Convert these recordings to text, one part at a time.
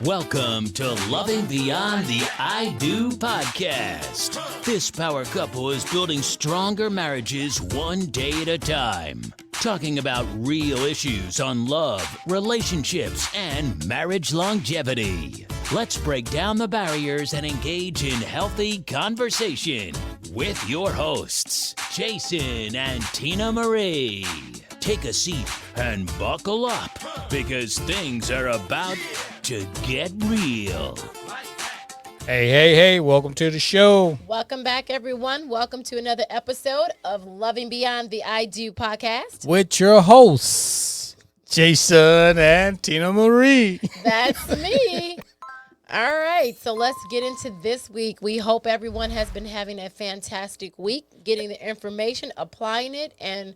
Welcome to Loving Beyond the I Do podcast. This power couple is building stronger marriages one day at a time. Talking about real issues on love, relationships, and marriage longevity. Let's break down the barriers and engage in healthy conversation with your hosts, Jason and Tina Marie. Take a seat and buckle up because things are about to get real. Hey, welcome to the show. Welcome back, everyone. Welcome to another episode of Loving Beyond the I Do podcast. With your hosts, Jason and Tina Marie. That's me. All right, so let's get into this week. We hope everyone has been having a fantastic week, getting the information, applying it, and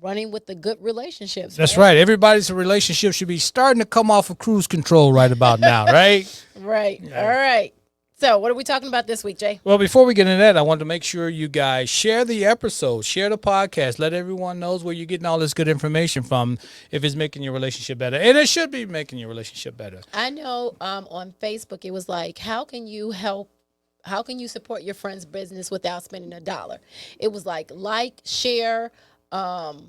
running with the good relationships. That's right. Everybody's relationship should be starting to come off of cruise control right about now, right? Right. Yeah. All right. So what are we talking about this week, Jay? Well, before we get into that, I want to make sure you guys share the episode, share the podcast, let everyone knows where you're getting all this good information from if it's making your relationship better. And it should be making your relationship better. I know on Facebook it was like, how can you support your friend's business without spending $1? It was like, share,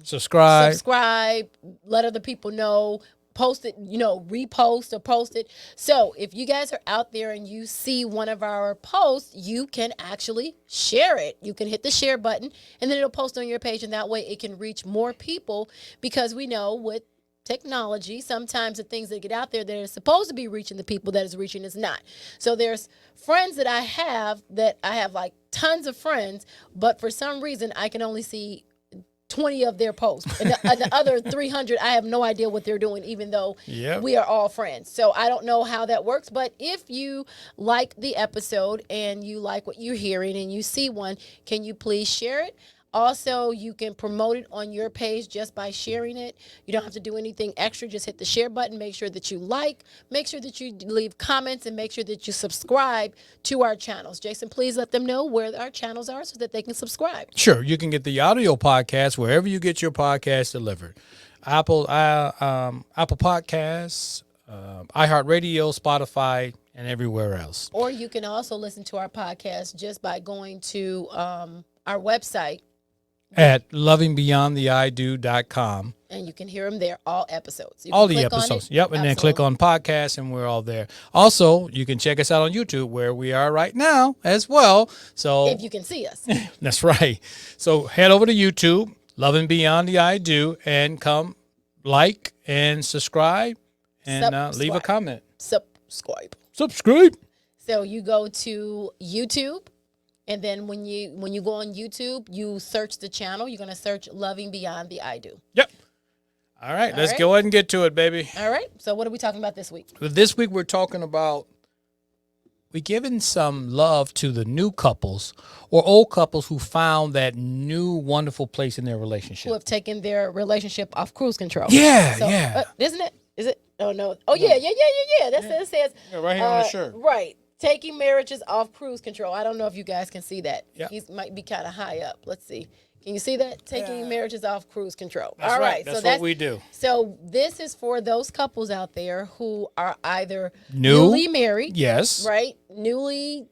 subscribe, let other people know, post it, repost or post it. So if you guys are out there and you see one of our posts, you can actually share it. You can hit the share button and then it'll post on your page, and that way it can reach more people, because we know with technology, sometimes the things that get out there that are supposed to be reaching the people that is reaching is not. So there's friends that I have like tons of friends, but for some reason I can only see 20 of their posts. And the other 300, I have no idea what they're doing, even though we are all friends. So I don't know how that works. But if you like the episode and you like what you're hearing and you see one, can you please share it? Also, you can promote it on your page just by sharing it. You don't have to do anything extra. Just hit the share button. Make sure that you make sure that you leave comments, and make sure that you subscribe to our channels. Jason, please let them know where our channels are so that they can subscribe. Sure. You can get the audio podcast wherever you get your podcast delivered. Apple Podcasts, iHeartRadio, Spotify, and everywhere else. Or you can also listen to our podcast just by going to our website at lovingbeyondtheido.com. And you can hear them there, all episodes. All the episodes. Yep. And then click on podcast and we're all there. Also, you can check us out on YouTube where we are right now as well. So if you can see us. That's right. So head over to YouTube, Loving Beyond the I Do, and come like and subscribe and leave a comment. Subscribe. So you go to YouTube. And then when you go on YouTube, you search the channel. You're going to search Loving Beyond the I Do. Yep. All right. Let's go ahead and get to it, baby. All right. So what are we talking about this week? This week we're talking about we're giving some love to the new couples or old couples who found that new wonderful place in their relationship. Who have taken their relationship off cruise control. Yeah. Isn't it? Is it? Oh, no. Oh, yeah. That's what it says. Yeah, right here on the shirt. Right. Taking marriages off cruise control. I don't know if you guys can see that. Yep. He might be kind of high up. Let's see. Can you see that? Taking marriages off cruise control. That's all right. That's what we do. So this is for those couples out there who are either newly married. Yes. Right? Newly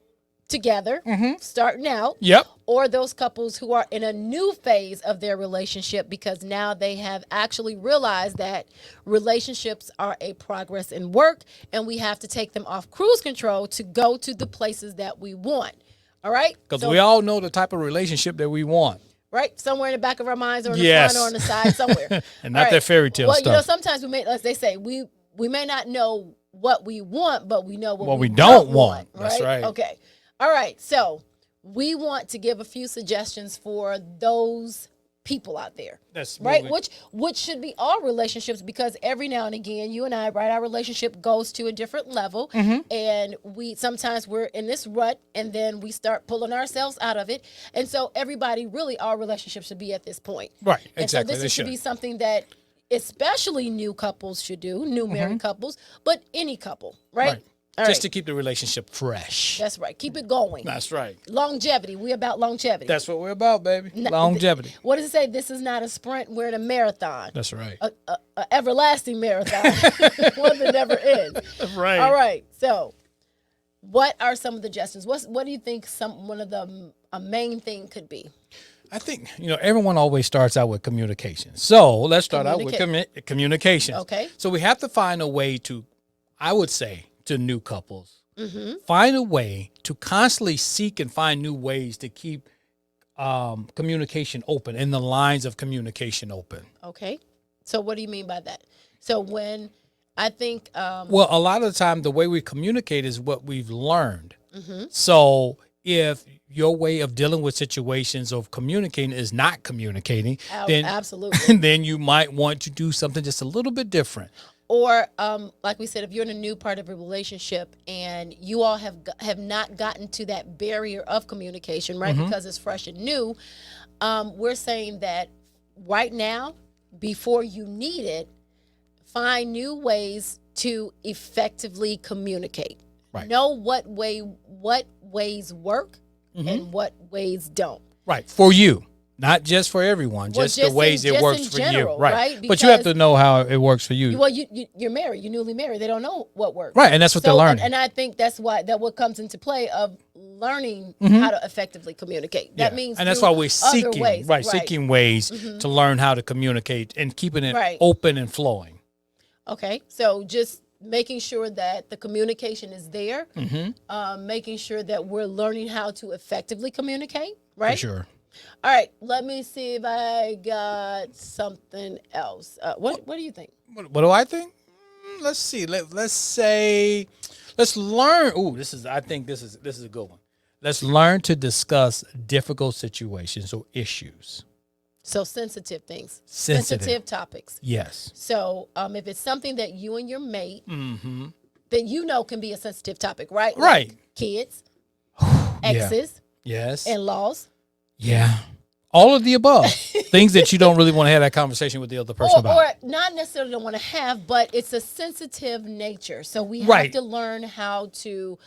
together, starting out. Yep. Or those couples who are in a new phase of their relationship because now they have actually realized that relationships are a progress in work and we have to take them off cruise control to go to the places that we want. All right? Because we all know the type of relationship that we want. Right? Somewhere in the back of our minds or in the front or on the side, somewhere. And not that fairy tale stuff. Well, sometimes we may, as they say, we may not know what we want, but we know what we don't want. Right? That's right. Okay. All right. So we want to give a few suggestions for those people out there. That's right. Which should be all relationships, because every now and again, you and I, right, our relationship goes to a different level, and sometimes we're in this rut, and then we start pulling ourselves out of it. And so all relationships should be at this point. Right. And exactly. so this should be something that especially new couples should do, new married couples, but any couple, right? All just right. to keep the relationship fresh. That's right. Keep it going. That's right. Longevity. We about longevity. That's what we're about, baby. Longevity. What does it say? This is not a sprint. We're in a marathon. That's right. A everlasting marathon. One that never ends. Right. All right. So, what are some of the suggestions? What do you think one of the a main thing could be? I think, everyone always starts out with communication. So let's start out with communication. Okay. So we have to find a way to, I would say, to new couples, find a way to constantly seek and find new ways to keep communication open and the lines of communication open. Okay. So what do you mean by that? So when I think... well, a lot of the time, the way we communicate is what we've learned. So if your way of dealing with situations of communicating is not communicating, then absolutely, then you might want to do something just a little bit different. Or, like we said, if you're in a new part of a relationship and you all have not gotten to that barrier of communication, right? Because it's fresh and new, we're saying that right now, before you need it, find new ways to effectively communicate. Right. Know what ways work and what ways don't. Right. For you. Not just for everyone, just the ways it works for general, you. Right. Right? But you have to know how it works for you. Well, you're married. You're newly married. They don't know what works. Right. And that's what they're learning. And I think that's what comes into play of learning how to effectively communicate. That means, and that's why we're seeking seeking ways to learn how to communicate and keeping it open and flowing. Okay. So just making sure that the communication is there, making sure that we're learning how to effectively communicate, right? For sure. All right, let me see if I got something else. What do you think? What do I think? Let's see. Let's learn. I think this is a good one. Let's learn to discuss difficult situations or issues. So sensitive things. Sensitive topics. Yes. So if it's something that you and your mate that can be a sensitive topic, right? Right. Like kids, exes, yes, in-laws. Yeah. All of the above. Things that you don't really want to have that conversation with the other person about. Or not necessarily don't want to have, but it's a sensitive nature. So we have to learn how to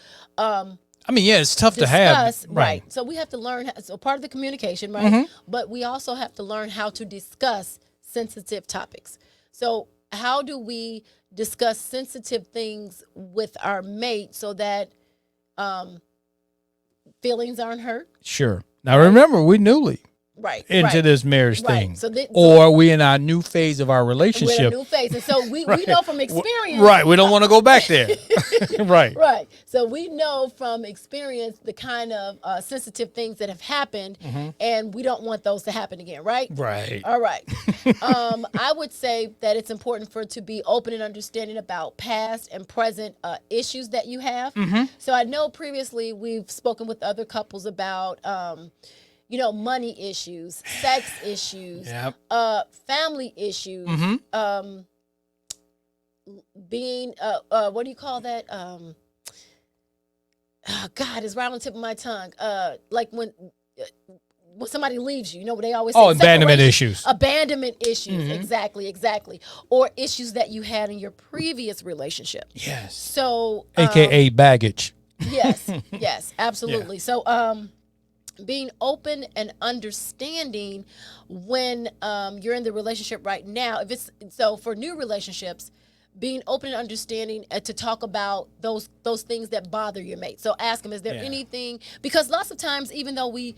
it's tough to have. Right. So we have to learn. So part of the communication, right? But we also have to learn how to discuss sensitive topics. So how do we discuss sensitive things with our mate so that feelings aren't hurt? Sure. Now remember, we're newly into this marriage thing, or we in our new phase of our relationship. We're in a new phase, and so we know from experience. Right, we don't want to go back there. Right. Right. So we know from experience the kind of sensitive things that have happened, and we don't want those to happen again. Right. Right. All right. I would say that it's important to be open and understanding about past and present issues that you have. So I know previously we've spoken with other couples about money issues, sex issues, family issues, being, what do you call that? God, it's right on the tip of my tongue. Like when somebody leaves you, they always say abandonment issues. Abandonment issues, exactly. Or issues that you had in your previous relationship. Yes. So, AKA baggage. Yes, absolutely. Yeah. So, being open and understanding when you're in the relationship right now. For new relationships, being open and understanding to talk about those things that bother your mate. So ask them, is there anything? Because lots of times, even though we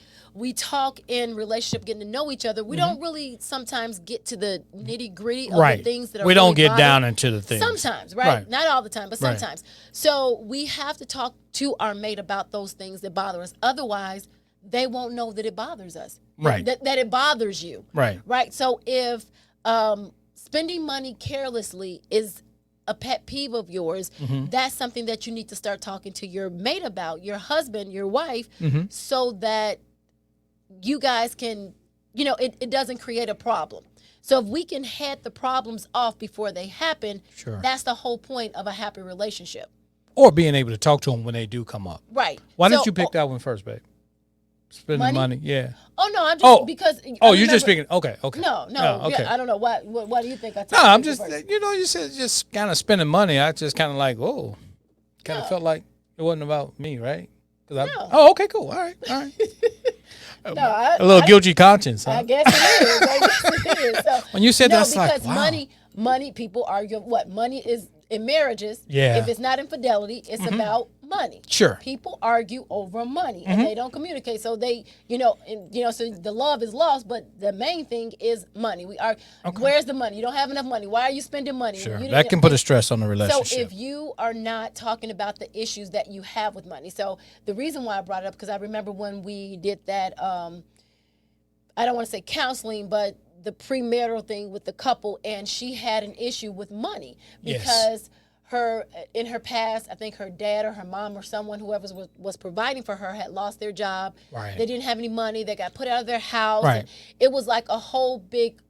talk in relationship, getting to know each other, we don't really sometimes get to the nitty gritty of the things that are. We don't really get down into the things. Sometimes, right? Not all the time, but sometimes. So we have to talk to our mate about those things that bother us. Otherwise, they won't know that it bothers us. Right. That it bothers you. Right. Right. So if spending money carelessly is a pet peeve of yours, that's something that you need to start talking to your mate about, your husband, your wife, so that you guys can, it doesn't create a problem. So if we can head the problems off before they happen, that's the whole point of a happy relationship. Or being able to talk to them when they do come up. Right. Why didn't you pick that one first, babe? Spending money, yeah. Oh no, I'm just because. You're just speaking. Okay. No. Okay. Yeah, I don't know why do you think I? No, I'm just you said just kind of spending money. I just kind of like, oh, kind of felt like it wasn't about me, right? No. Oh, okay, cool. All right. No, A little guilty conscience, huh? I guess it is. I guess it is. So, When you said no, that's like, because wow. money, people argue what money is in marriages. Yeah. If it's not infidelity, it's about money. Sure. People argue over money and they don't communicate. So they, so the love is lost, but the main thing is money. We are, where's the money? You don't have enough money. Why are you spending money? Sure. You That can put a stress on the relationship. So if you are not talking about the issues that you have with money. So the reason why I brought it up, because I remember when we did that, I don't want to say counseling, but the premarital thing with the couple, and she had an issue with money because in her past, I think her dad or her mom or someone, whoever was providing for her, had lost their job. Right. They didn't have any money. They got put out of their house. Right. And it was like a whole big,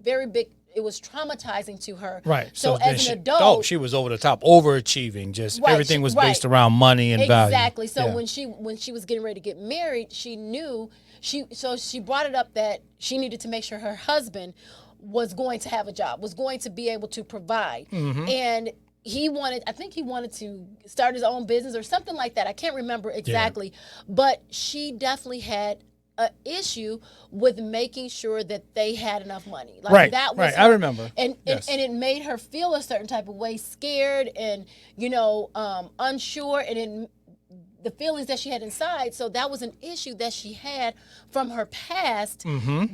very big. It was traumatizing to her. Right. So as an adult, she was over the top, overachieving. Just Right, everything was right. based around money and value. Exactly. So Yeah. when she was getting ready to get married, she knew she brought it up that she needed to make sure her husband was going to have a job, was going to be able to provide. And I think he wanted to start his own business or something like that. I can't remember exactly. But she definitely had an issue with making sure that they had enough money. Like Right, that was right. I remember. And Yes. it made her feel a certain type of way, scared and unsure, and the feelings that she had inside. So that was an issue that she had from her past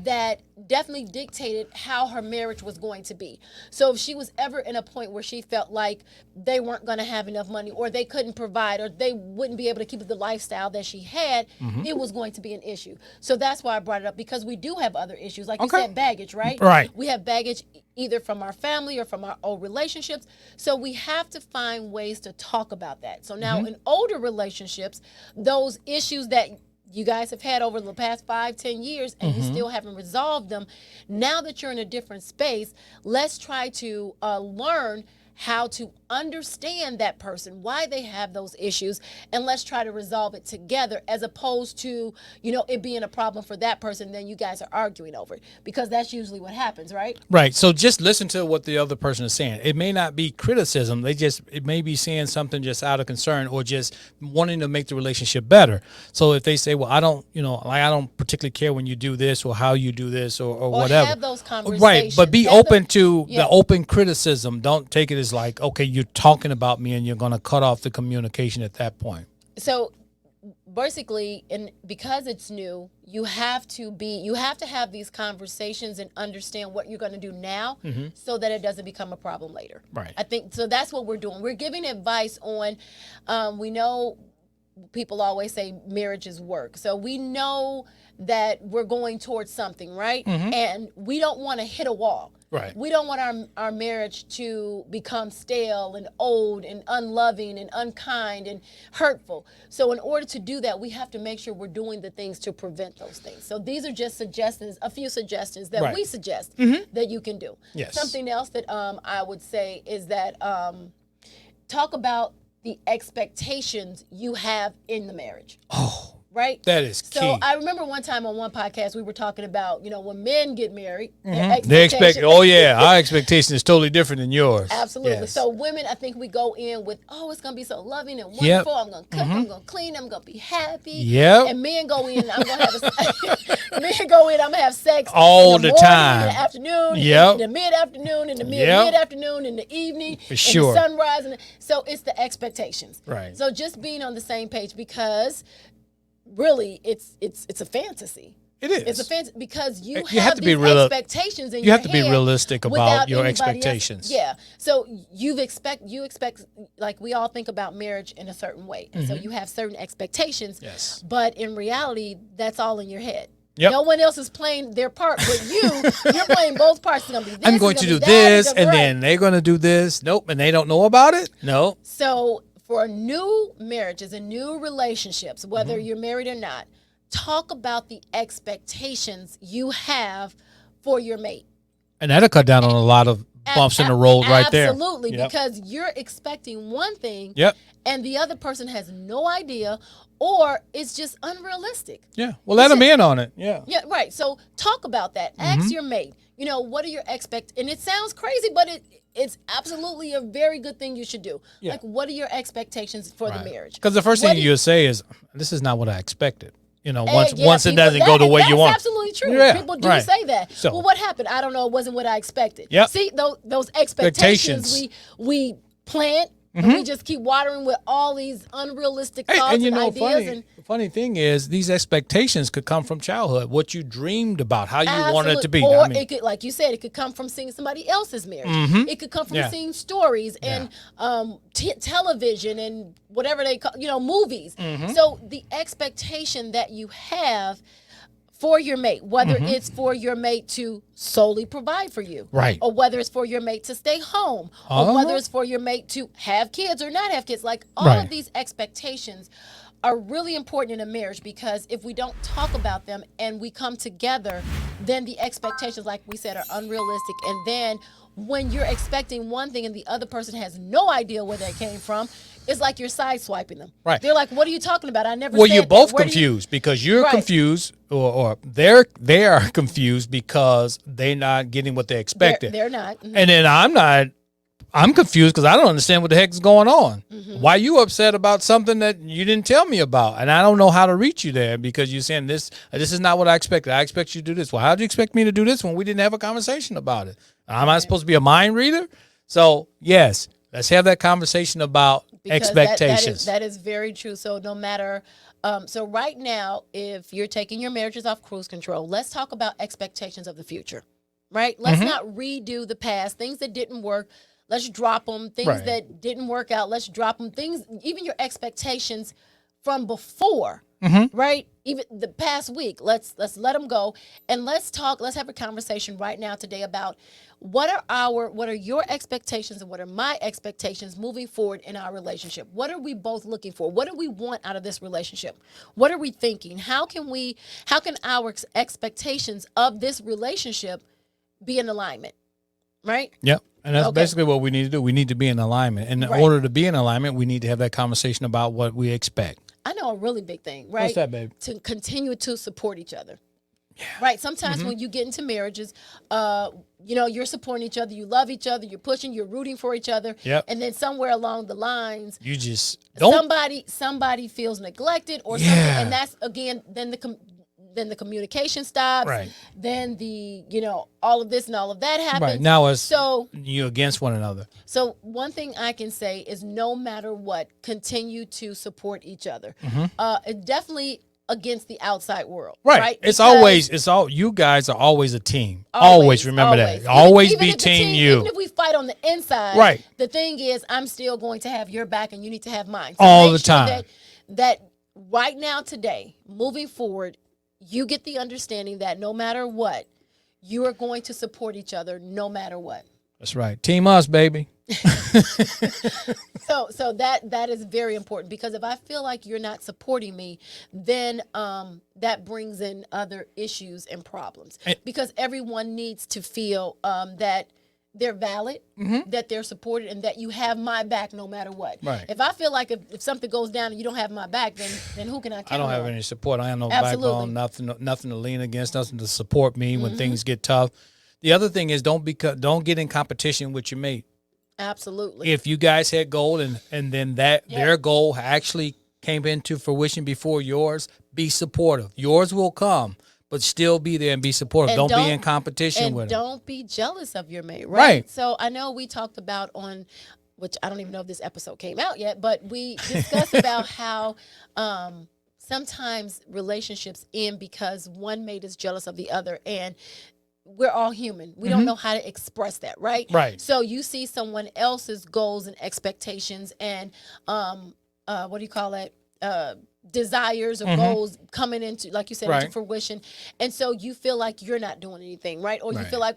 that definitely dictated how her marriage was going to be. So if she was ever in a point where she felt like they weren't going to have enough money, or they couldn't provide, or they wouldn't be able to keep the lifestyle that she had, it was going to be an issue. So that's why I brought it up, because we do have other issues. Like you said, baggage, right? Right. We have baggage either from our family or from our old relationships. So we have to find ways to talk about that. So now in older relationships, those issues that you guys have had over the past 5-10 years and you still haven't resolved them, now that you're in a different space, let's try to learn how to understand that person, why they have those issues, and let's try to resolve it together, as opposed to, it being a problem for that person, then you guys are arguing over it, because that's usually what happens, right? Right. So just listen to what the other person is saying. It may not be criticism. It may be saying something just out of concern or just wanting to make the relationship better. So if they say, well, I don't particularly care when you do this or how you do this or whatever. Have those conversations. Right. But be Have open the- to Yeah. the open criticism. Don't take it as like, okay, you're talking about me and you're going to cut off the communication at that point. So basically, and because it's new, you have to have these conversations and understand what you're going to do now, so that it doesn't become a problem later. Right. I think so. That's what we're doing. We're giving advice on. We know people always say marriage is work, so we know that we're going towards something, right? And we don't want to hit a wall. Right. We don't want our marriage to become stale and old and unloving and unkind and hurtful. So in order to do that, we have to make sure we're doing the things to prevent those things. So these are just a few suggestions that Right. we suggest that you can do. Yes. Something else that I would say is that talk about the expectations you have in the marriage. Oh, Right? that is key. So I remember one time on one podcast we were talking about, when men get married, They expect, our expectation is totally different than yours. Absolutely. Yes. So women, I think we go in with, it's going to be so loving and wonderful. I'm going to cook, I'm going to clean, I'm going to be happy. Yep. And men go in, I'm going to have sex All in the the morning, time. in the afternoon, Yep. in the mid-afternoon, in the Yep. mid-afternoon, in the evening, For sure. in the sunrise. So it's the expectations. Right. So just being on the same page, because really it's a fantasy. It is. It's a fantasy because you You have to be these real- expectations in you your have to be head realistic about without your anybody else- expectations. Yeah. So you expect like we all think about marriage in a certain way. And so you have certain expectations. Yes. But in reality, that's all in your head. Yep. No one else is playing their part but you're playing both parts. It's gonna be this, I'm it's going gonna to be do that, it's this, gonna be and right. then they're going to do this. Nope, and they don't know about it. No. So for new marriages and new relationships, whether you're married or not, talk about the expectations you have for your mate. And that'll cut down on a lot of bumps in the road right there. Absolutely, Yep. because you're expecting one thing Yep. and the other person has no idea, or it's just unrealistic. Yeah. Well, let them in on it. Yeah. Yeah, right. So talk about that. Ask your mate, what are your and it sounds crazy, but it's absolutely a very good thing you should do. Yeah. Like, what are your expectations for the marriage? Because the first thing you'll say is, this is not what I expected. Once it people, doesn't go the way you want. That's absolutely true. Yeah, People do say that. So, well, what happened? I don't know. It wasn't what I expected. Yep. See, those expectations we plant, and we just keep watering with all these unrealistic thoughts and ideas. The funny thing is, these expectations could come from childhood, what you dreamed about, how you wanted it to be. Or it could, like you said, it could come from seeing somebody else's marriage. It could come from seeing stories and television and whatever they call, movies. So the expectation that you have for your mate, whether it's for your mate to solely provide for you, right, or whether it's for your mate to stay home, or whether it's for your mate to have kids or not have kids, like all of these expectations are really important in a marriage, because if we don't talk about them and we come together, then the expectations, like we said, are unrealistic. And then when you're expecting one thing and the other person has no idea where that came from, it's like you're sideswiping them. Right. They're like, what are you talking about? I never Well, said you're both that. confused because you're confused or they are confused because they're not getting what they expected. They're not. And then I'm confused because I don't understand what the heck is going on. Why you upset about something that you didn't tell me about? And I don't know how to reach you there because you're saying this is not what I expected. I expect you to do this. Well, how do you expect me to do this when we didn't have a conversation about it? Am I supposed to be a mind reader? So, yes, let's have that conversation about expectations. That is very true. So no matter, so right now, if you're taking your marriages off cruise control, let's talk about expectations of the future, right? Let's not redo the past, things that didn't work. Let's drop them. Things that didn't work out, let's drop them. Things, even your expectations from before, right? Even the past week, let's let them go. And let's have a conversation right now today about what are your expectations and what are my expectations moving forward in our relationship? What are we both looking for? What do we want out of this relationship? What are we thinking? How can our expectations of this relationship be in alignment? Right? Yep. And that's basically what we need to do. We need to be in alignment. And in order to be in alignment, we need to have that conversation about what we expect. I know a really big thing, right? What's that, babe? To continue to support each other. Yeah. Right. Sometimes when you get into marriages, you're supporting each other, you love each other, you're pushing, you're rooting for each other. Yep. And then somewhere along the lines, you just don't. Somebody feels neglected or something. And that's, again, then the communication stops. Right. Then all of this and all of that happens. Right. Now you're against one another. So one thing I can say is, no matter what, continue to support each other. Definitely against the outside world. Right. You guys are always a team. Always remember that. Always be team you. Even if we fight on the inside, right. The thing is, I'm still going to have your back and you need to have mine. So all the time. That right now, today, moving forward, you get the understanding that no matter what, you are going to support each other no matter what. That's right. Team us, baby. So that is very important, because if I feel like you're not supporting me, then that brings in other issues and problems, because everyone needs to feel that they're valid, that they're supported, and that you have my back no matter what. Right. If I feel like if something goes down and you don't have my back, then who can I count on? I don't have any support. I have no backbone, nothing to lean against, nothing to support me when things get tough. The other thing is, don't get in competition with your mate. Absolutely. If you guys had goal and then their goal actually came into fruition before yours, be supportive. Yours will come, but still be there and be supportive. Don't be in competition with them. And don't be jealous of your mate, right? So I know we talked about which I don't even know if this episode came out yet, but we discussed about how sometimes relationships end because one mate is jealous of the other, and we're all human. We don't know how to express that, right? Right. So you see someone else's goals and expectations and what do you call it? Desires or goals coming into, like you said, into fruition. And so you feel like you're not doing anything, right? Or you feel like,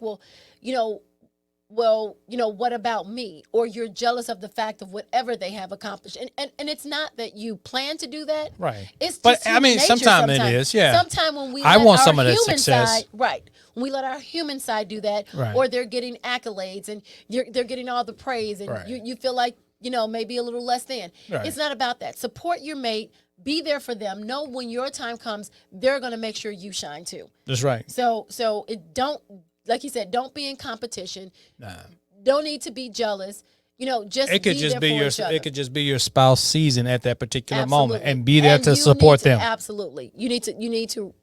what about me? Or you're jealous of the fact of whatever they have accomplished. And it's not that you plan to do that. Right. It's but just I mean, sometimes it is, yeah. Sometimes when we I want some of that human success. side, right. When we let our human side do that, or they're getting accolades and they're getting all the praise, and you feel like, maybe a little less than. Right. It's not about that. Support your mate. Be there for them. Know when your time comes, they're going to make sure you shine too. That's right. So don't like you said, don't be in competition. Nah. Don't need to be jealous. Just It could be just there be for your each other. it could just be your spouse season at that particular moment, Absolutely. and be there to you support need to- them. Absolutely. You need to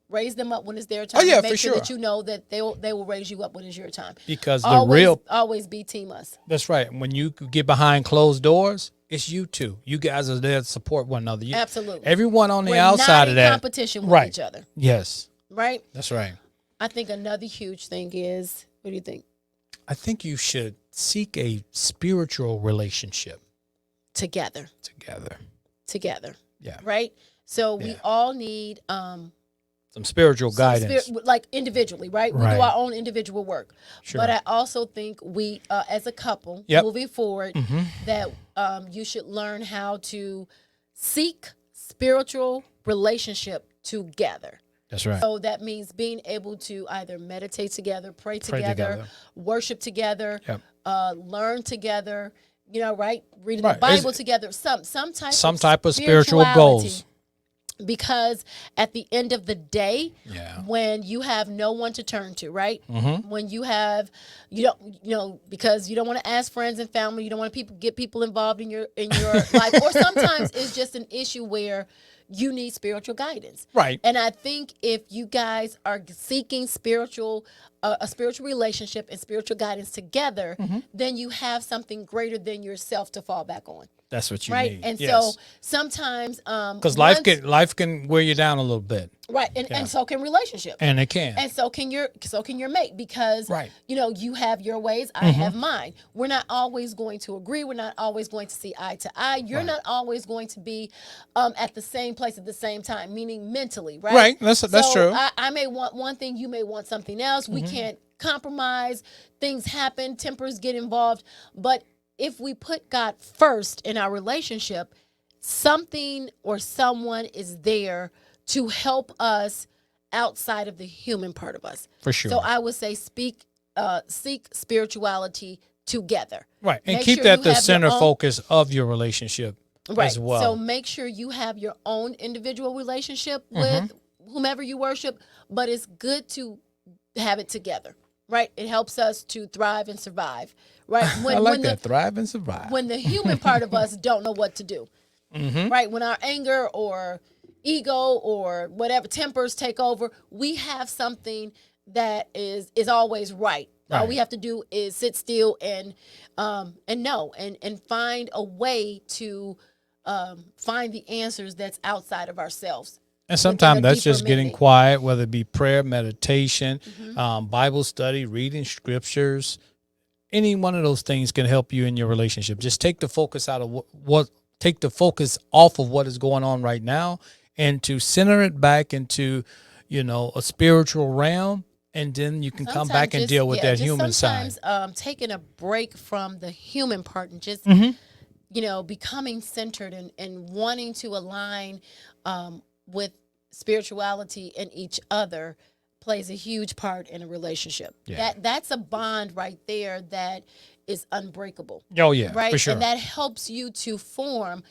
raise them up when it's their time. Oh, yeah, Make for sure that sure. you know that they will raise you up when it's your time. Because the always, always be team us. That's right. When you get behind closed doors, it's you two. You guys are there to support one another. Absolutely. Everyone on the We're outside not of in that, competition with right? each other. Yes, Right. that's right. I think another huge thing is, what do you think? I think you should seek a spiritual relationship Together. Yeah. Right. So we Yeah. all need Some spiritual guidance. like individually, right? We Right. do our own individual work. Sure. But I also think we, as a couple, Yep. moving forward, that you should learn how to seek spiritual relationship together. That's right. So that means being able to either meditate together, pray together, together. worship together, Yep. learn together, right? Reading Right. the Bible together, some type of spiritual goals. Because at the end of the day, Yeah. when you have no one to turn to, right? Mm-hmm. When you don't, because you don't want to ask friends and family, you don't want to get people involved in your life, or sometimes it's just an issue where you need spiritual guidance. Right. And I think if you guys are seeking a spiritual relationship and spiritual guidance together, then you have something greater than yourself to fall back on. That's what you Right. need. And Yes. so sometimes, because life can wear you down a little bit, right. And so can relationships. and it can. And so can your mate, because Right. You have your ways, I have mine. We're not always going to agree. We're not always going to see eye to eye. You're not always going to be at the same place at the same time, meaning mentally, right? Right. That's true. I may want one thing, you may want something else. We can't compromise. Things happen, tempers get involved. But if we put God first in our relationship, something or someone is there to help us outside of the human part of us. For sure. So I would say seek spirituality together. Right. And Make keep sure that you the have your center own- focus of your relationship as well. So make sure you have your own individual relationship with whomever you worship, but it's good to have it together. Right? It helps us to thrive and survive. Right? I like that. Thrive and survive. When the human part of us don't know what to do. Right? When our anger or ego or whatever tempers take over, we have something that is always right. All Right. we have to do is sit still and know and find a way to find the answers that's outside of ourselves. And sometimes within a that's just deeper getting meaning. quiet, whether it be prayer, meditation, Bible study, reading scriptures. Any one of those things can help you in your relationship. Just take the focus out of take the focus off of what is going on right now, and to center it back into, a spiritual realm, and then you can come back and deal with that human side. Sometimes taking a break from the human part and just becoming centered and wanting to align with spirituality and each other plays a huge part in a relationship. Yeah. That's a bond right there that is unbreakable. Oh yeah, Right? for sure. And that helps you to form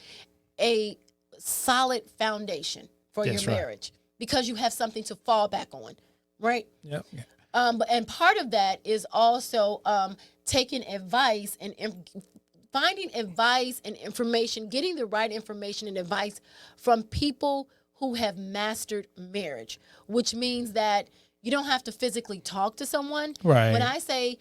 a solid foundation for That's your right. marriage because you have something to fall back on, right? Yep. And part of that is also taking advice and finding advice and information, getting the right information and advice from people who have mastered marriage, which means that you don't have to physically talk to someone. Right. When I say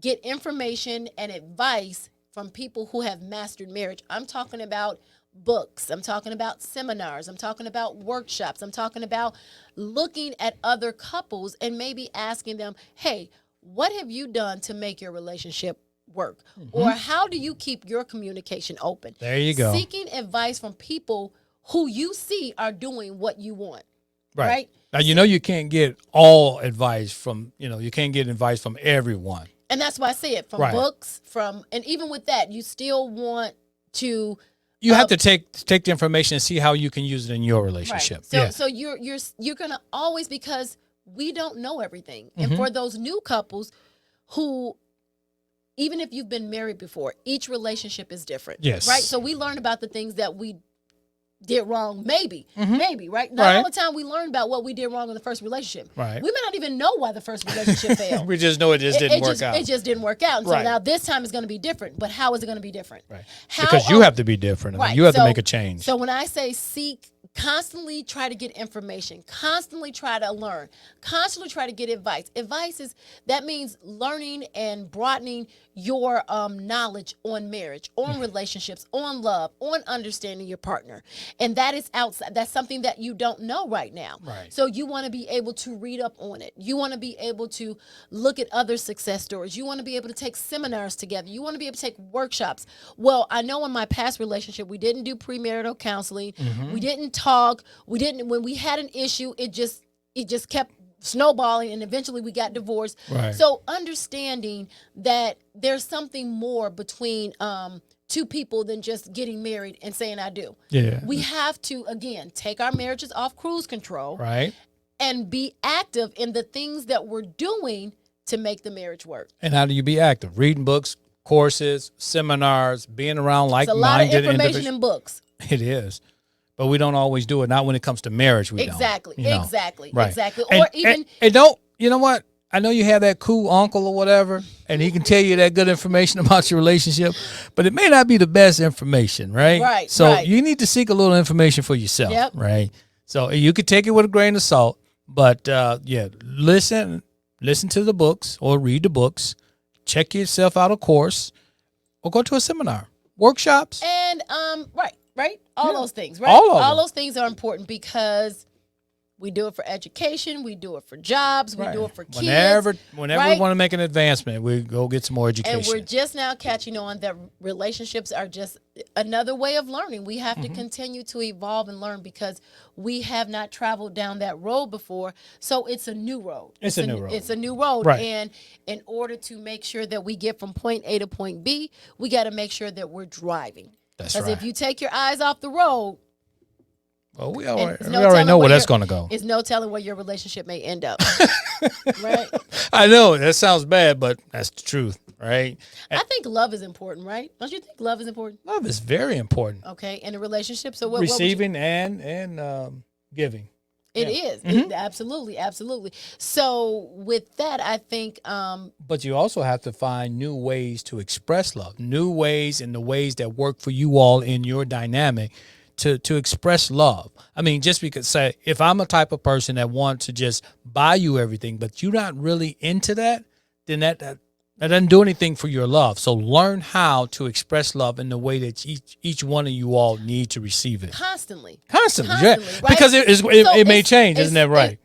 get information and advice from people who have mastered marriage, I'm talking about books. I'm talking about seminars. I'm talking about workshops. I'm talking about looking at other couples and maybe asking them, hey, what have you done to make your relationship work? Or how do you keep your communication open? There you go. Seeking advice from people who you see are doing what you want. Right? Now, you can't get all advice from, you can't get advice from everyone. And that's why I say it from Right. books, and even with that, you still want to. You have to take the information and see how you can use it in your Right. relationship. So you're gonna always, because we don't know everything, and for those new couples who, even if you've been married before, each relationship is different. Yes. Right. So we learn about the things that we did wrong, maybe, right? Not all the time we learn about what we did wrong in the first relationship. Right. We may not even know why the first relationship failed. We just know it just didn't work out. It just didn't work out. And so Right. now this time is going to be different. But how is it going to be different? Right. How, Because you have to be different. I mean, you have to make a change. So when I say seek, constantly try to get information, constantly try to learn, constantly try to get advice. That means learning and broadening your knowledge on marriage, on relationships, on love, on understanding your partner. And that is outside. That's something that you don't know right now. Right. So you want to be able to read up on it. You want to be able to look at other success stories. You want to be able to take seminars together. You want to be able to take workshops. Well, I know in my past relationship, we didn't do premarital counseling. We didn't talk. When we had an issue, it just kept snowballing, and eventually we got divorced. Right. So understanding that there's something more between two people than just getting married and saying I do. Yeah. We have to, again, take our marriages off cruise control, Right. and be active in the things that we're doing to make the marriage work. And how do you be active? Reading books, courses, seminars, being around It's a lot of like-minded information individuals. in books. It is. But we don't always do it. Not when it comes to marriage, we Exactly. don't. You know? Exactly. Right. Exactly. And, Or even and don't, you know what? I know you have that cool uncle or whatever, and he can tell you that good information about your relationship, but it may not be the best information, right? Right, So right. you need to seek a little information for yourself, Yep. right? So you could take it with a grain of salt, but listen to the books or read the books, check yourself out a course, or go to a seminar, workshops. and right. All those things, right? All of them. Those things are important because we do it for education, we do it for jobs, we do it for kids. Whenever right? we want to make an advancement, we go get some more education. And we're just now catching on that relationships are just another way of learning. We have to continue to evolve and learn because we have not traveled down that road before. So it's a new road. It's a new road. It's a new road. Right. And in order to make sure that we get from point A to point B, we got to make sure that we're driving. That's Because right. if you take your eyes off the road, Well, we and already it's no know telling where that's going to go. It's no telling where your relationship may end up. Right? I know that sounds bad, but that's the truth, right? I think love is important, right? Don't you think love is important? Love is very important. Okay, in a relationship. So what Receiving and giving. It is. It, absolutely. So with that, I think But you also have to find new ways to express love, new ways and the ways that work for you all in your dynamic to express love. I mean, just because, say, if I'm a type of person that wants to just buy you everything, but you're not really into that, then that doesn't do anything for your love. So learn how to express love in the way that each one of you all need to receive it. constantly, Constantly, right? Because it may change, isn't that right?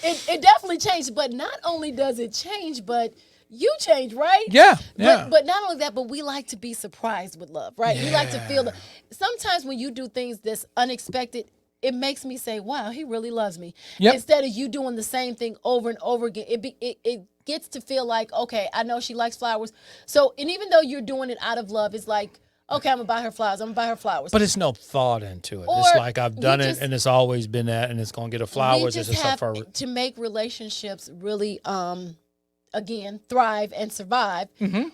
It definitely changed, but not only does it change, but you change, right? Yeah. But not only that, but we like to be surprised with love, right? We like to feel sometimes when you do things that's unexpected, it makes me say, wow, he really loves me. Yep. Instead of you doing the same thing over and over again, it gets to feel like, okay, I know she likes flowers. So, and even though you're doing it out of love, it's like, okay, I'm going to buy her flowers. But it's no thought into it. Or It's like I've done we it just- and it's always been that and it's going to get her flowers. We It's just just have for to make relationships really, again, thrive and survive.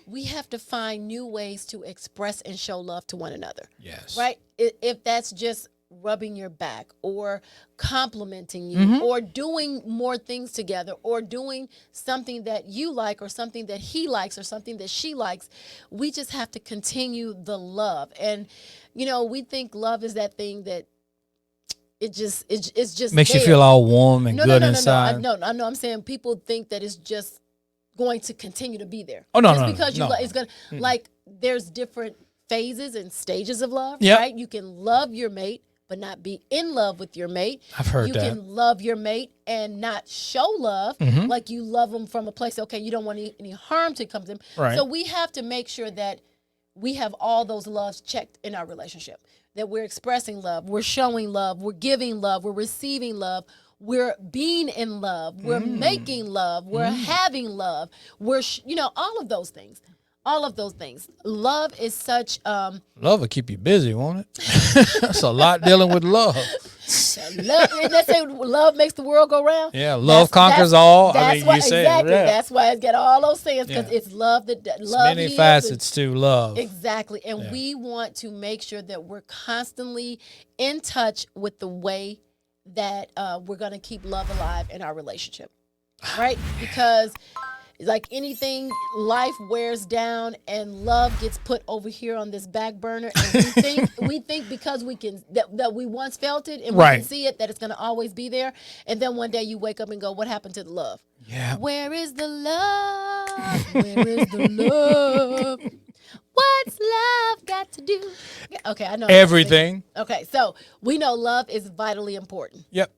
We have to find new ways to express and show love to one another. Yes. Right? If that's just rubbing your back or complimenting you or doing more things together or doing something that you like or something that he likes or something that she likes, we just have to continue the love. And, we think love is that thing that it's just Makes you there. feel all warm and good No. inside. No, I'm saying people think that it's just going to continue to be there. Oh, no, Just no, because no. it's gonna like there's different phases and stages of love, Yep. right? You can love your mate but not be in love with your mate. I've heard you that. can love your mate and not show love, like you love them from a place, okay, you don't want any harm to come to them. Right. So we have to make sure that we have all those loves checked in our relationship, that we're expressing love, we're showing love, we're giving love, we're receiving love, we're being in love, we're making love, we're having love, we're, all of those things. All of those things. Love is such Love will keep you busy, won't it? That's a lot dealing with love. love, and they say love makes the world go round. Yeah, love conquers all. That's I mean, why, you say exactly. it. That's why it's got all those sayings, because Yeah. it's love that There's love many heals facets to love. Exactly. And we want to make sure that we're constantly in touch with the way that we're going to keep love alive in our relationship. Right? Because like anything, life wears down and love gets put over here on this back burner. And we think because we can that we once felt it and we can see it, that it's going to always be there. And then one day you wake up and go, what happened to the love? Yeah. Where is the love? Where is the love? What's love got to do? Okay, I know Everything. Okay, so we know love is vitally important. Yep.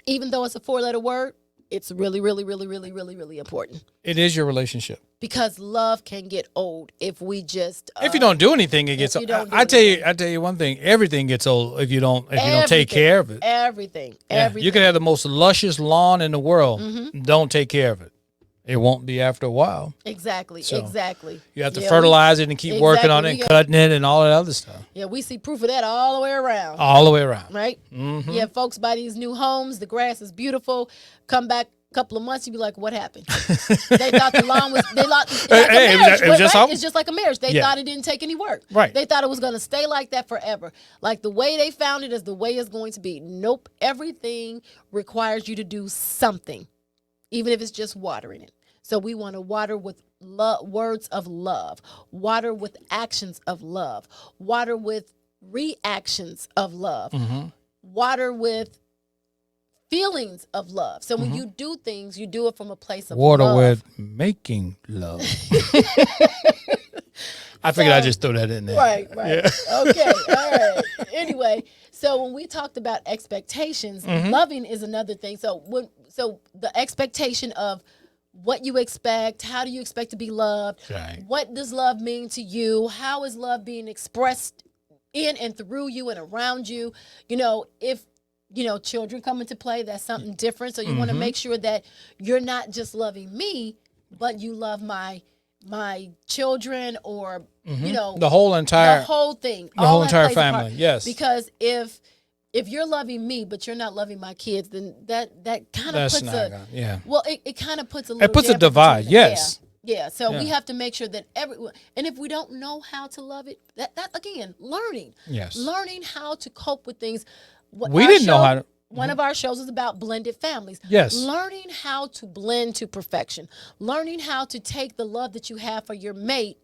Even though it's a 4-letter word, it's really, really, really, really, really, really important. It is your relationship. Because love can get old if we just if you don't do anything, it gets old. I tell you one thing, everything gets old if you don't take care of it. Everything. You can have the most luscious lawn in the world. Don't take care of it. It won't be after a while. Exactly. You have to fertilize it and keep working on it, cutting it, and all that other stuff. Yeah, we see proof of that all the way around. All the way around. Right? Yeah, folks buy these new homes. The grass is beautiful. Come back a couple of months, you be like, what happened? They thought the lawn was, it's just like a marriage. They thought it didn't take any work. Right. They thought it was going to stay like that forever. Like the way they found it is the way it's going to be. Nope. Everything requires you to do something, even if it's just watering it. So we want to water with words of love, water with actions of love, water with reactions of love, water with feelings of love. So when you do things, you do it from a place of water love. with making love. I figured I'd just throw that in there. Right. Yeah. Okay. All right. Anyway, so when we talked about expectations, loving is another thing. So the expectation of what you expect, how do you expect to be loved? Right. What does love mean to you? How is love being expressed in and through you and around you? If children come into play, that's something different. So you want to make sure that you're not just loving me, but you love my children or the whole thing, the whole entire family. Yes. Because if you're loving me, but you're not loving my kids, then that kind of puts it kind of puts a little. It puts a divide. Yes. Yeah. So we have to make sure that everyone, and if we don't know how to love it, that again, learning. Yes. Learning how to cope with things. We didn't know how to. One of our shows is about blended families. Yes. Learning how to blend to perfection. Learning how to take the love that you have for your mate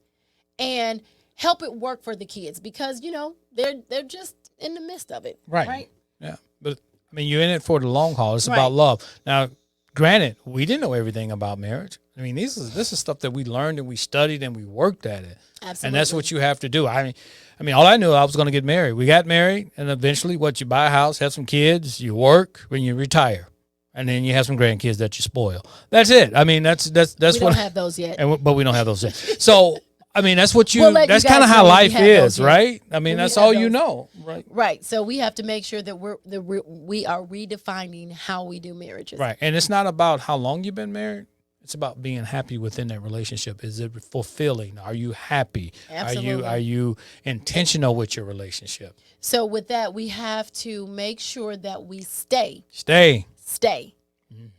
and help it work for the kids, because they're just in the midst of it. Right. Yeah. But I mean, you're in it for the long haul. It's about love. Now, granted, we didn't know everything about marriage. I mean, this is stuff that we learned and we studied and we worked at it. Absolutely. And that's what you have to do. I mean, all I knew, I was going to get married. We got married, and eventually, you buy a house, have some kids, you work, when you retire, and then you have some grandkids that you spoil. That's it. I mean, that's we don't have those yet. But we don't have those yet. So, I mean, that's what that's kind of how know life is, right? I mean, that's all you know, right? Right. So we have to make sure that we are redefining how we do marriages. Right. And it's not about how long you've been married. It's about being happy within that relationship. Is it fulfilling? Are you happy? Absolutely. Are you intentional with your relationship? So with that, we have to make sure that we stay. Stay. STAY.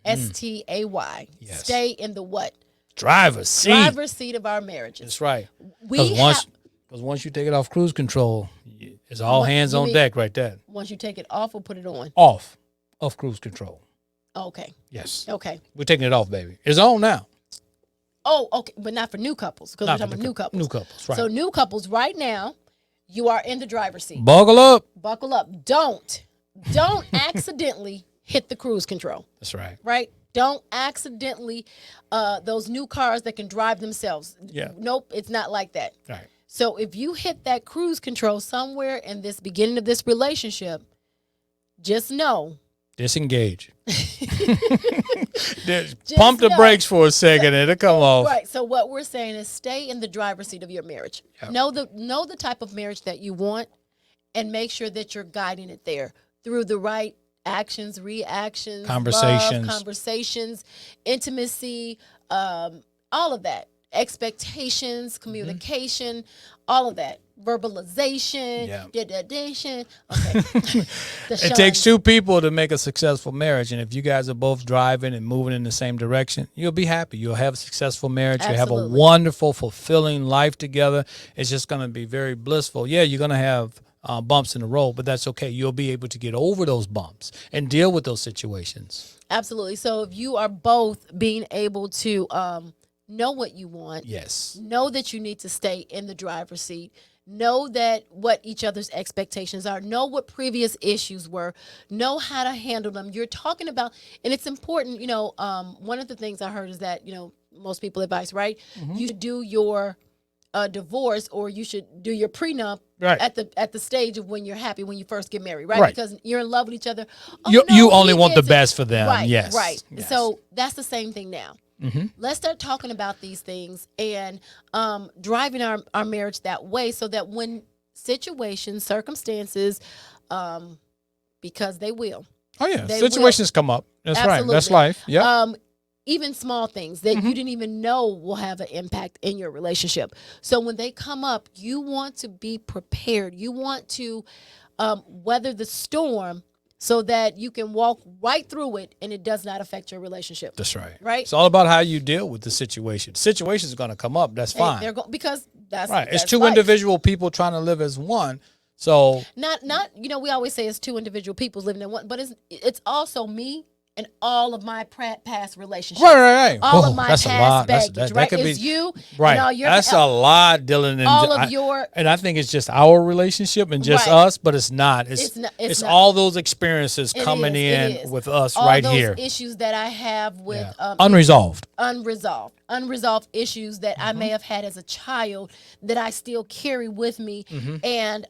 Yes. Stay in the what? Driver's seat of our marriages. That's right. Because once you take it off cruise control, it's all hands on deck right there. Once you take it off or put it on? Off of cruise control. Okay. Yes. Okay. We're taking it off, baby. It's on now. Oh, okay. But not for new couples, because we're talking about new couples. New couples, right. So new couples right now, you are in the driver's seat. Buckle up. Buckle up. Don't accidentally hit the cruise control. That's right. Right? Don't accidentally, those new cars that can drive themselves. Yeah. Nope, it's not like that. Right. So if you hit that cruise control somewhere in this beginning of this relationship, just know. Disengage. Pump the brakes for a second and it'll come off. Right. So what we're saying is stay in the driver's seat of your marriage. Yep. Know the type of marriage that you want, and make sure that you're guiding it there through the right actions, reactions, conversations, intimacy, all of that, expectations, communication, all of that. verbalization, Yeah. Okay. It takes two people to make a successful marriage. And if you guys are both driving and moving in the same direction, you'll be happy. You'll have a successful marriage. You'll have a Absolutely. wonderful, fulfilling life together. It's just going to be very blissful. Yeah, you're going to have bumps in the road, but that's okay. You'll be able to get over those bumps and deal with those situations. Absolutely. So if you are both being able to know what you want, Yes. know that you need to stay in the driver's seat, know that what each other's expectations are, know what previous issues were, know how to handle them. You're talking about, and it's important, one of the things I heard is that, most people advise, right? You should do your divorce, or you should do your prenup Right. at the stage of when you're happy, when you first get married, right? Right. Because you're in love with each other. Oh, You no, only he want the gets it. best for them. Right, Yes. right. Yes. So that's the same thing now. Mm-hmm. Let's start talking about these things and driving our marriage that way, so that when situations, circumstances, because they will. Oh, yeah. They Situations come up. That's right. That's Absolutely. life. Yeah. Even small things that you didn't even know will have an impact in your relationship. So when they come up, you want to be prepared. You want to weather the storm so that you can walk right through it and it does not affect your relationship. That's right. Right? It's all about how you deal with the situation. Situations are going to come up. That's fine. Because that's Right. It's that's two life. individual people trying to live as one. So Not we always say it's two individual people living in one, but it's also me and all of my past relationships. right. All Whoa, of my that's past a lot. baggage, That right? could It's be you right. and all your That's a lot, Dylan. And all of your and I think it's just our relationship and just Right. us, but it's not. It's not- it's not. all those experiences It coming is. in with us all right those here. issues that I have with Yeah. Unresolved. unresolved issues that I may have had as a child that I still carry with me, and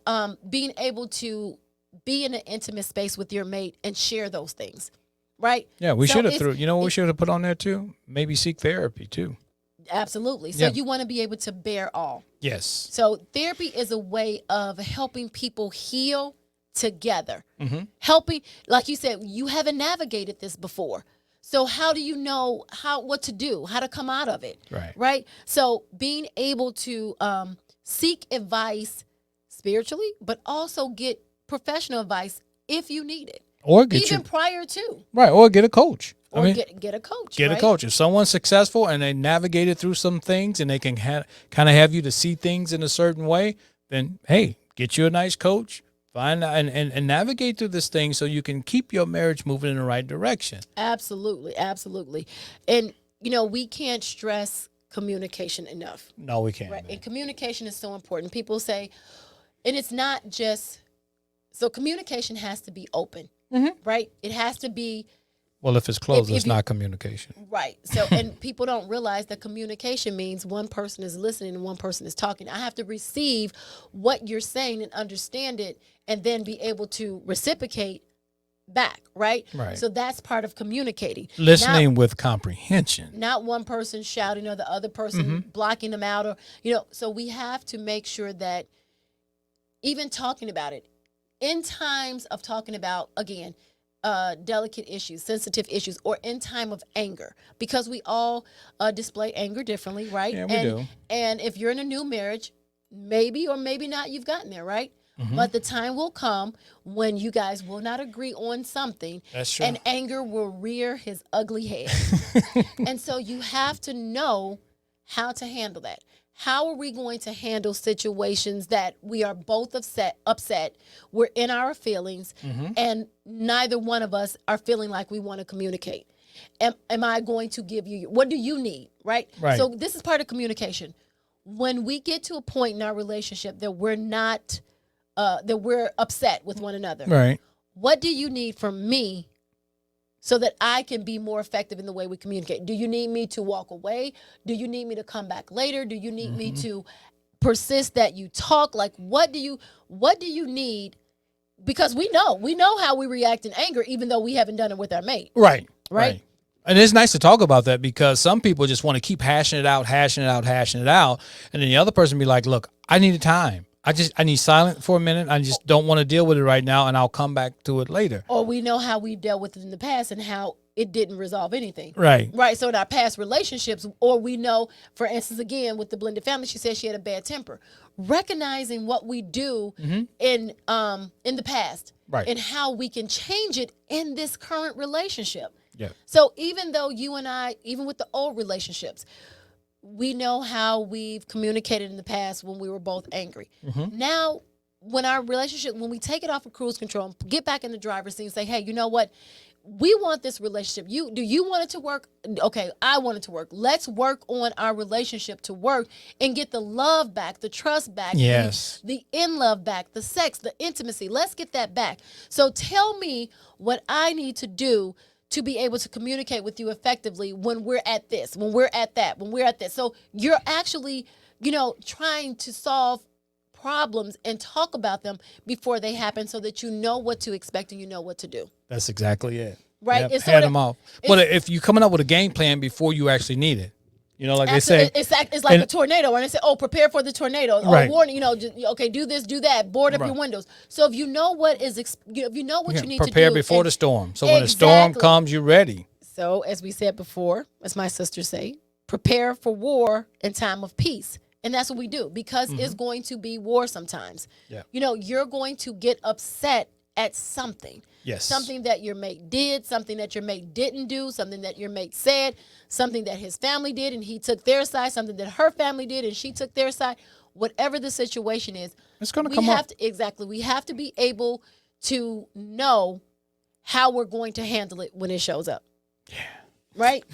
being able to be in an intimate space with your mate and share those things, right? Yeah, we So should have it's- we should have put on there too. Maybe seek therapy too. Absolutely. So Yeah. you want to be able to bear all. Yes. So therapy is a way of helping people heal together. Mm-hmm. Helping, like you said, you haven't navigated this before. So how do you know what to do, how to come out of it? Right. Right? So being able to seek advice spiritually, but also get professional advice if you need it. Or get Even prior to. right, or get a coach. Or get a coach. Get right? a coach. If someone's successful and they navigated through some things and they can kind of have you to see things in a certain way, then hey, get you a nice coach. Find and navigate through this thing so you can keep your marriage moving in the right direction. Absolutely, absolutely. And we can't stress communication enough. No, we can't. Right. Man. And communication is so important. People say, and it's not just, so communication has to be open, right? It has to be, Well, if it's closed, if it's not communication. right. So, and people don't realize that communication means one person is listening and one person is talking. I have to receive what you're saying and understand it, and then be able to reciprocate back, right? Right. So that's part of communicating. Listening with comprehension. Not one person shouting or the other person blocking them out, or so we have to make sure that even talking about it, in times of talking about, again, delicate issues, sensitive issues, or in time of anger, because we all display anger differently, right? Yeah, we do. And if you're in a new marriage, maybe or maybe not, you've gotten there, right? But the time will come when you guys will not agree on something. That's true. And anger will rear his ugly head. And so you have to know how to handle that. How are we going to handle situations that we are both upset, we're in our feelings, and neither one of us are feeling like we want to communicate? Am I going to give you, what do you need, right? Right. So this is part of communication. When we get to a point in our relationship that we're not, that we're upset with one another, Right. what do you need from me so that I can be more effective in the way we communicate? Do you need me to walk away? Do you need me to come back later? Do you need me to persist that you talk? Like, what do you need? Because we know how we react in anger, even though we haven't done it with our mate. Right. Right. And it's nice to talk about that because some people just want to keep hashing it out. And then the other person be like, look, I need time. I need silence for a minute. I just don't want to deal with it right now, and I'll come back to it later. Or we know how we dealt with it in the past and how it didn't resolve anything. Right. Right. So in our past relationships, or we know, for instance, again, with the blended family, she said she had a bad temper. Recognizing what we do in the past, Right. and how we can change it in this current relationship. Yeah. So even though you and I, even with the old relationships, we know how we've communicated in the past when we were both angry. Now, when our relationship, when we take it off of cruise control, and get back in the driver's seat and say, hey, you know what? We want this relationship. Do you want it to work? Okay, I want it to work. Let's work on our relationship to work and get the love back, the trust back, Yes. the in love back, the sex, the intimacy. Let's get that back. So tell me what I need to do to be able to communicate with you effectively when we're at this, when we're at that, when we're at this. So you're actually, trying to solve problems and talk about them before they happen, so that you know what to expect and you know what to do. That's exactly it. Right? Yep. It's Head sorta- them off. But if you're coming up with a game plan before you actually need it, like they say, it's like a tornado, and they say, "Oh, prepare for the tornado." Right. Oh, warning, okay, do this, do that, board up your windows. So if you know what is, if you know what you need to do, prepare before the storm. So when the storm Exactly. comes, you're ready. So as we said before, as my sisters say, prepare for war in time of peace. And that's what we do, because it's going to be war sometimes. Yeah. You're going to get upset at something. Yes. Something that your mate did, something that your mate didn't do, something that your mate said, something that his family did and he took their side, something that her family did and she took their side. Whatever the situation is, It's going to we come have up. to, exactly. We have to be able to know how we're going to handle it when it shows up. Yeah. Right?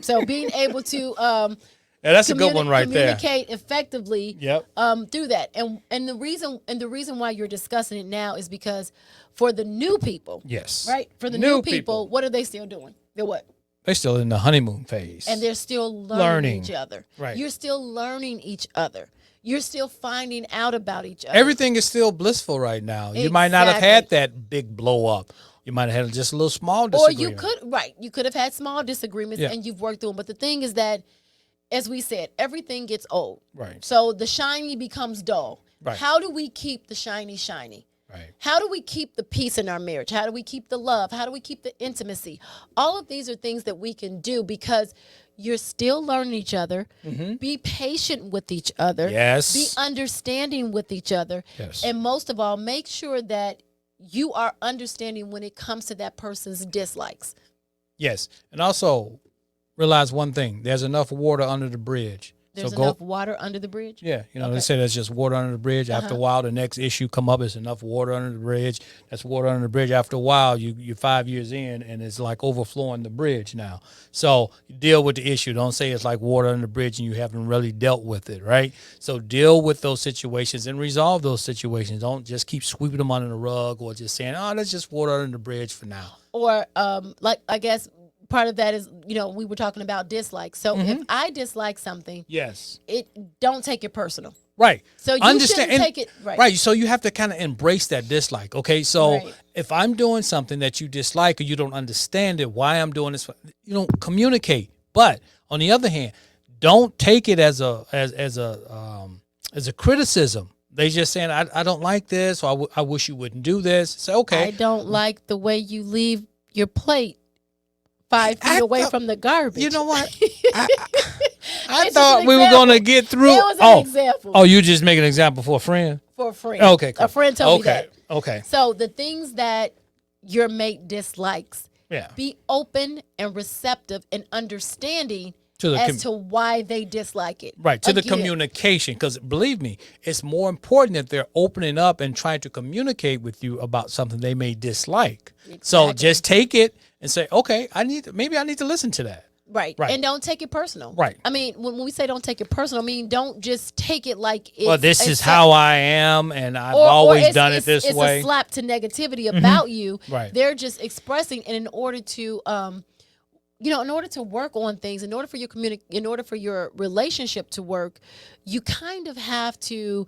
So being able to Yeah, that's a good one right there. communicate effectively Yep. through that. And the reason why you're discussing it now is because for the new people, Yes. right? For the new people, what are they still doing? They're what? They're still in the honeymoon phase. And they're still learning each other. Right. You're still learning each other. You're still finding out about each other. Everything is still blissful right now. You might not have had that big blow up. You might have had just a little small Or disagreement. you could have had small disagreements and you've worked through them. But the thing is that, as we said, everything gets old. Right. So the shiny becomes dull. Right. How do we keep the shiny shiny? Right. How do we keep the peace in our marriage? How do we keep the love? How do we keep the intimacy? All of these are things that we can do because you're still learning each other. Be patient with each other. Yes. Be understanding with each other. Yes. And most of all, make sure that you are understanding when it comes to that person's dislikes. Yes. And also realize one thing. There's enough water under the bridge. There's so enough water under the bridge? Yeah, they Okay. say there's just water under the bridge. After a while, the next issue come up. It's enough water under the bridge. That's water under the bridge. After a while, you're 5 years in, and it's like overflowing the bridge now. So you deal with the issue. Don't say it's like water under the bridge and you haven't really dealt with it, right? So deal with those situations and resolve those situations. Don't just keep sweeping them under the rug or just saying, oh, that's just water under the bridge for now. Or I guess part of that is, we were talking about dislikes. So if I dislike something, Yes. don't take it personal. Right. So you shouldn't take it right. Right. So you have to kind of embrace that dislike. Okay. So Right. if I'm doing something that you dislike or you don't understand it, why I'm doing this, communicate. But on the other hand, don't take it as a criticism. They just saying, I don't like this, or I wish you wouldn't do this. Say, okay. I don't like the way you leave your plate 5 feet away from the garbage. You know what? I It's thought just an we were example. going to get through. It was an example. Oh, you just make an example for a friend? For a friend. Okay, cool. A friend told me that. Okay. So the things that your mate dislikes, Yeah. be open and receptive and understanding To to why they dislike it. Right, to the Again, communication. Because believe me, it's more important that they're opening up and trying to communicate with you about something they may dislike. So Exactly. just take it and say, okay, maybe I need to listen to that. Right. Right. And don't take it personal. Right. I mean, when we say don't take it personal, I mean, don't just take it like it's Well, this is a- how I am, and I've or always it's- done it it's- this way. It's a slap to negativity about you. Right. They're just expressing, and in order to, in order to work on things, in order for your relationship to work, you kind of have to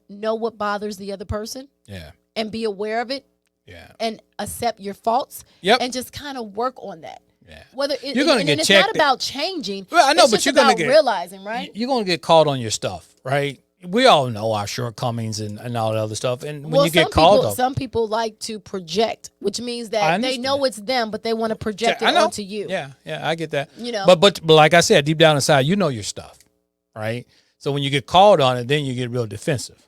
know what bothers the other person Yeah. and be aware of it Yeah. and accept your faults. Yep. And just kind of work on that. Yeah. Whether You're gonna it's get not checked. about changing. Well, I know, it's but just you're gonna about get realizing, right? You're going to get caught on your stuff, right? we all know our shortcomings and all that other stuff. And when you get some called people, up, some people like to project, which means that they know it's them, but they want to project it onto you. Yeah, I get that. You know, but like I said, deep down inside, you know your stuff, right? So when you get called on it, then you get real defensive.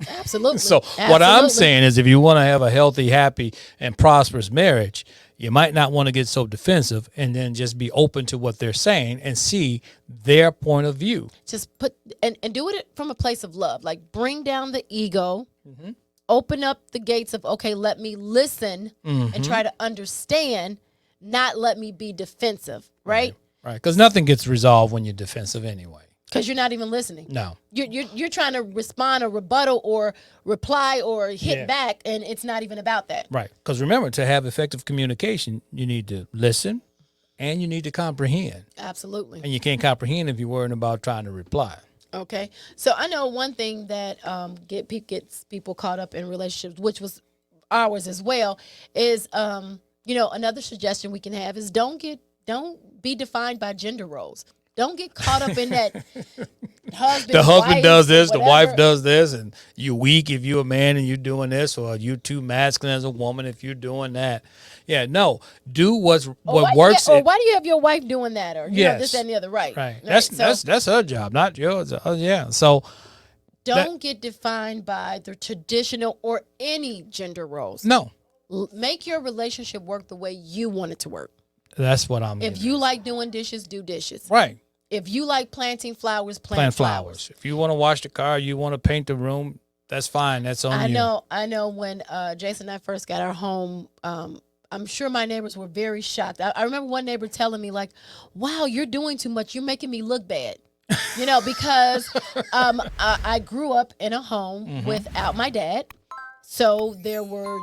Absolutely. So what I'm saying is, if you want to have a healthy, happy, and prosperous marriage, you might not want to get so defensive, and then just be open to what they're saying and see their point of view. Just put and do it from a place of love. Like, bring down the ego, open up the gates of, okay, let me listen and try to understand, not let me be defensive, right? Right. Because nothing gets resolved when you're defensive anyway. Because you're not even listening. No. You're trying to respond or rebuttal or reply or hit back, and it's not even about that. Right. Because remember, to have effective communication, you need to listen and you need to comprehend. Absolutely. And you can't comprehend if you're worrying about trying to reply. Okay. So I know one thing that gets people caught up in relationships, which was ours as well, is another suggestion we can have is don't be defined by gender roles. Don't get caught up in that the husband does this, the wife does this, and you're weak if you're a man and you're doing this, or you're too masculine as a woman if you're doing that. Yeah, no. Do what works. Or why do you have your wife doing that? Or this, that, and the other. Right. That's her job, not yours. Yeah. So don't get defined by the traditional or any gender roles. No. Make your relationship work the way you want it to work. That's what I'm. If you like doing dishes, do dishes. Right. If you like planting flowers, plant flowers. If you want to wash the car, you want to paint the room, that's fine. That's on you. I know when Jason and I first got our home, I'm sure my neighbors were very shocked. I remember one neighbor telling me, like, wow, you're doing too much. You're making me look bad. Because I grew up in a home without my dad. So there were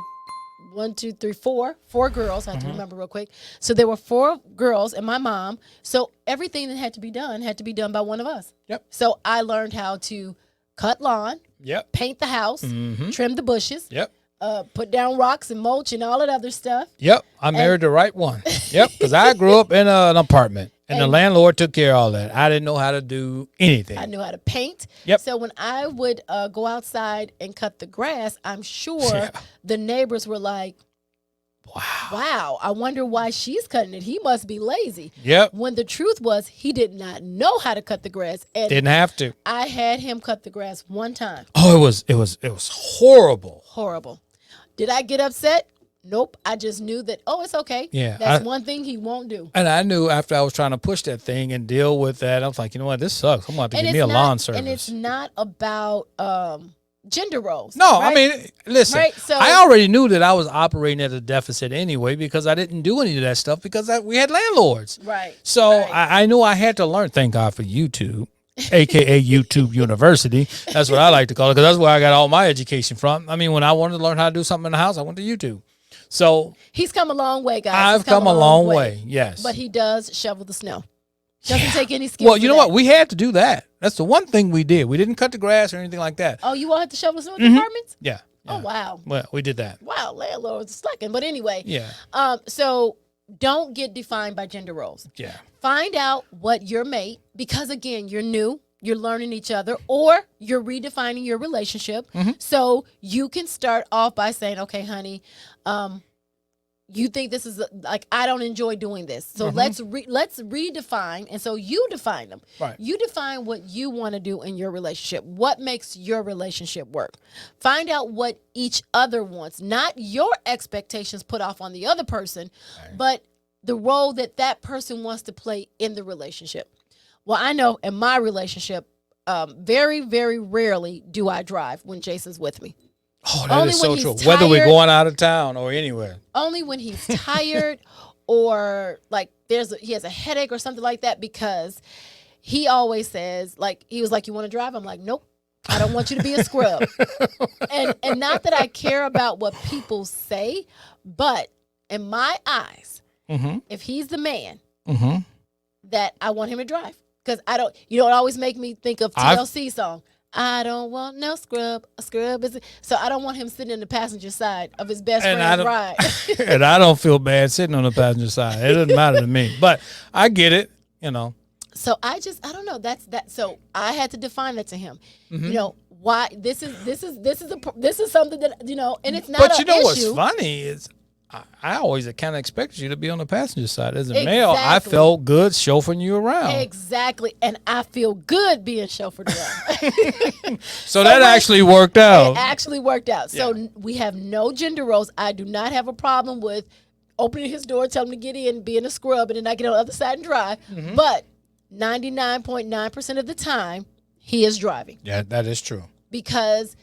4 girls. I have to remember real quick. So there were 4 girls and my mom. So everything that had to be done by one of us. Yep. So I learned how to cut lawn. Yep. Paint the house. Trim the bushes. Yep. Put down rocks and mulch and all that other stuff. Yep. I married the right one. Yep. Because I grew up in an apartment. And the landlord took care of all that. I didn't know how to do anything. I knew how to paint. Yep. So when I would go outside and cut the grass, I'm sure the neighbors were like, wow, I wonder why she's cutting it. He must be lazy. Yep. When the truth was, he did not know how to cut the grass. And didn't have to. I had him cut the grass one time. Oh, it was horrible. Horrible. Did I get upset? Nope. I just knew that, it's okay. Yeah. That's one thing he won't do. And I knew after I was trying to push that thing and deal with that, I was like, you know what, this sucks. I'm going to have to give me a lawn service. And it's not about gender roles. No, right? I mean, listen, right? So, I already knew that I was operating at a deficit anyway because I didn't do any of that stuff because we had landlords. Right. So right. I knew I had to learn. Thank God for YouTube. AKA YouTube University. That's what I like to call it because that's where I got all my education from. I mean, when I wanted to learn how to do something in the house, I went to YouTube. So he's come a long way, guys. I've come a long way, yes. But he does shovel the snow. Doesn't take any skill. Well, you know what? We had to do that. That's the one thing we did. We didn't cut the grass or anything like that. Oh, you all had to shovel the snow in the apartments? Yeah. Oh, wow. Well, we did that. Wow, landlords slacking. But anyway. Yeah. So don't get defined by gender roles. Yeah. Find out what your mate, because again, you're new. You're learning each other, or you're redefining your relationship. So you can start off by saying, okay, honey, you think this is like, I don't enjoy doing this. So let's redefine. And so you define them. Right. You define what you want to do in your relationship. What makes your relationship work? Find out what each other wants, not your expectations put off on the other person, but the role that person wants to play in the relationship. Well, I know in my relationship, very, very rarely do I drive when Jason's with me. Oh, that is so true. Whether we're going out of town or anywhere. Only when he's tired or like he has a headache or something like that, because he always says, like, he was like, you want to drive? I'm like, nope. I don't want you to be a scrub. and not that I care about what people say, but in my eyes, if he's the man, that I want him to drive. Because it always make me think of TLC song. I don't want no scrub. A scrub is so I don't want him sitting in the passenger side of his best friend's ride. And I don't feel bad sitting on the passenger side. It doesn't matter to me. But I get it, So I don't know. That's that. So I had to define that to him. You know why this is something that and it's not. But you know issue. what's funny is I always kind of expected you to be on the passenger side. As a male, I felt good chauffeuring you around. Exactly, and I feel good being chauffeured around. So that actually worked out. It actually worked out. So we have no gender roles. I do not have a problem with opening his door, telling him to get in, being a scrub, and then I get on the other side and drive. But 99.9% of the time, he is driving. Yeah, that is true. Because